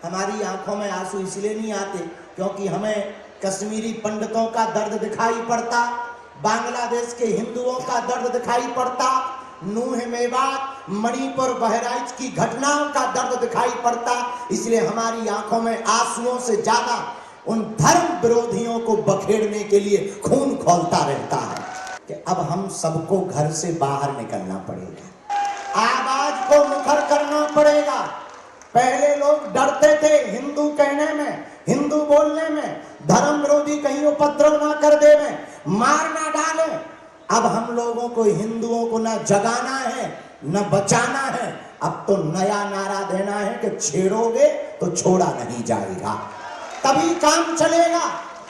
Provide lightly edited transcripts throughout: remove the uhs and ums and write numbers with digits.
हमारी आंखों में आंसू इसलिए नहीं आते क्योंकि हमें कश्मीरी पंडितों का दर्द दिखाई पड़ता, बांग्लादेश के हिंदुओं का दर्द दिखाई पड़ता, नूह मेवात मणिपुर बहराइच की घटनाओं का दर्द दिखाई पड़ता। इसलिए हमारी आंखों में आंसुओं से ज्यादा उन धर्म विरोधियों को बखेड़ने के लिए खून खौलता रहता है कि अब हम सबको घर से बाहर निकलना पड़ेगा, आवाज को मुखर करना पड़ेगा। पहले लोग डरते थे हिंदू कहने में, हिंदू बोलने में, धर्म विरोधी कहीं उपद्रव ना कर दे में, मार ना डाले। अब हम लोगों को हिंदुओं को ना जगाना है न बचाना है, अब तो नया नारा देना है कि छेड़ोगे तो छोड़ा नहीं जाएगा, तभी काम चलेगा।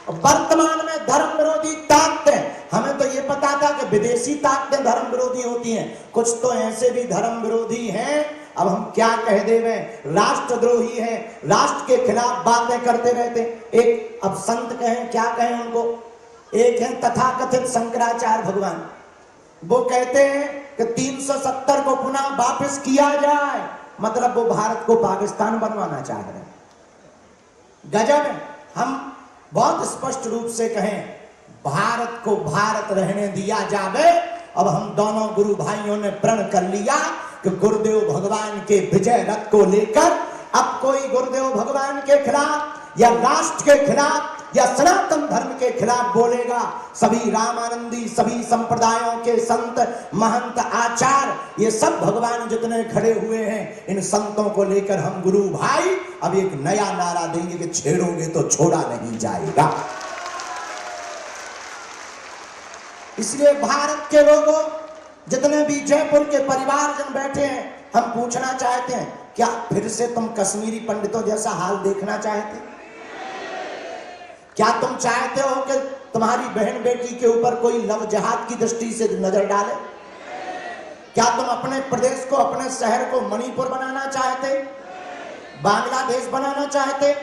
वर्तमान में धर्म विरोधी ताकतें, हमें तो ये पता था कि विदेशी ताकतें धर्म विरोधी होती हैं, कुछ तो ऐसे भी धर्म विरोधी हैं, अब हम क्या कह देवे, राष्ट्रद्रोही हैं, राष्ट्र के खिलाफ बातें करते रहते। एक अब संत कहें, क्या कहें उनको, एक है तथाकथित शंकराचार्य भगवान, वो कहते हैं कि 370 को पुनः वापस किया जाए, मतलब वो भारत को पाकिस्तान बनवाना चाह रहे हैं। गजब है। हम बहुत स्पष्ट रूप से कहें, भारत को भारत रहने दिया जावे। अब हम दोनों गुरु भाइयों ने प्रण कर लिया कि गुरुदेव भगवान के विजय रथ को लेकर अब कोई गुरुदेव भगवान के खिलाफ या राष्ट्र के खिलाफ या सनातन धर्म के खिलाफ बोलेगा, सभी रामानंदी, सभी संप्रदायों के संत, महंत, आचार्य, ये सब भगवान जितने खड़े हुए हैं, इन संतों को लेकर हम गुरु भाई अब एक नया नारा देंगे कि छेड़ोगे तो छोड़ा नहीं जाएगा। इसलिए भारत के लोगों, जितने भी जयपुर के परिवारजन बैठे हैं, हम पूछना चाहते हैं, क्या फिर से तुम कश्मीरी पंडितों जैसा हाल देखना चाहते? क्या तुम चाहते हो कि तुम्हारी बहन बेटी के ऊपर कोई लव जहाद की दृष्टि से नजर डाले? क्या तुम अपने प्रदेश को, अपने शहर को मणिपुर बनाना चाहते, बांग्लादेश बनाना चाहते?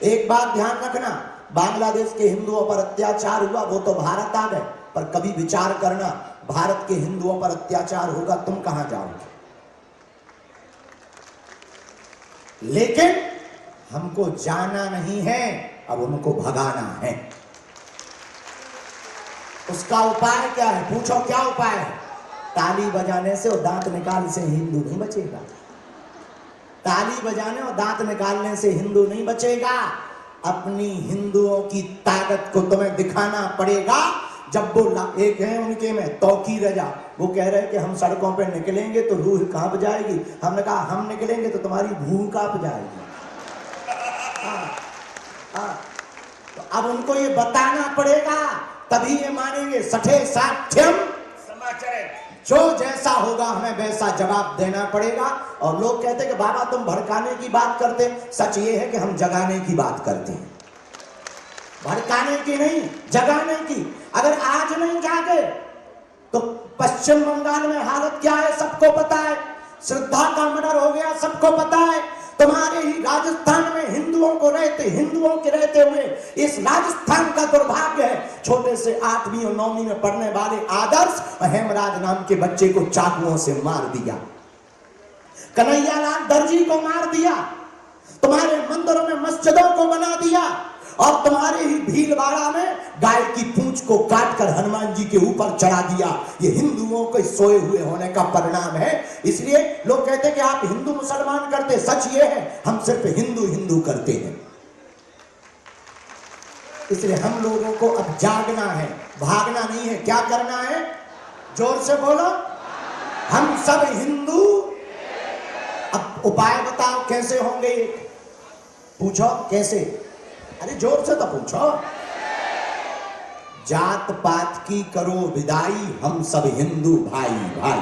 एक बात ध्यान रखना, बांग्लादेश के हिंदुओं पर अत्याचार हुआ, वो तो भारत आ गए, पर कभी विचार करना, भारत के हिंदुओं पर अत्याचार होगा, तुम कहां जाओगे? लेकिन हमको जाना नहीं है, अब उनको भगाना है। उसका उपाय क्या है? पूछो क्या उपाय है? ताली बजाने से और दांत निकालने से हिंदू नहीं बचेगा। ताली बजाने और दांत निकालने से हिंदू नहीं बचेगा। अपनी हिंदुओं की ताकत को तुम्हें दिखाना पड़ेगा। जब वो एक है उनके में तौकी रजा, वो कह रहे कि हम सड़कों पे निकलेंगे तो रूह कांप जाएगी, हमने कहा हम निकलेंगे तो तुम्हारी भूख कांप जाएगी। तो अब उनको ये बताना पड़ेगा, तभी ये मानेंगे। सठे साठ्यम समाचरे, जो जैसा होगा हमें वैसा जवाब देना पड़ेगा। और लोग कहते हैं कि बाबा तुम भड़काने की बात करते, सच ये है कि हम जगाने की बात करते हैं, भड़काने की नहीं, जगाने की। अगर आज नहीं जागे तो पश्चिम बंगाल में हालत क्या है सबको पता है, श्रद्धा का मर्डर हो गया सबको पता है, तुम्हारे ही राजस्थान में हिंदुओं के रहते हुए इस राजस्थान का दुर्भाग्य है, छोटे से 8वीं और 9वीं में पढ़ने वाले आदर्श हेमराज नाम के बच्चे को चाकुओं से मार दिया, कन्हैयालाल दर्जी को मार दिया, तुम्हारे मंदिरों में मस्जिदों को बना दिया, और तुम्हारे ही भीलवाड़ा में गाय की पूंछ को काटकर हनुमान जी के ऊपर चढ़ा दिया। ये हिंदुओं के सोए हुए होने का परिणाम है। इसलिए लोग कहते हैं कि आप हिंदू मुसलमान करते, सच ये है हम सिर्फ हिंदू हिंदू करते हैं। इसलिए हम लोगों को अब जागना है, भागना नहीं है। क्या करना है? जोर से बोलो, हम सब हिंदू। अब उपाय बताओ कैसे होंगे? पूछो कैसे? अरे जोर से तो पूछो। जात पात की करो विदाई, हम सब हिंदू भाई भाई।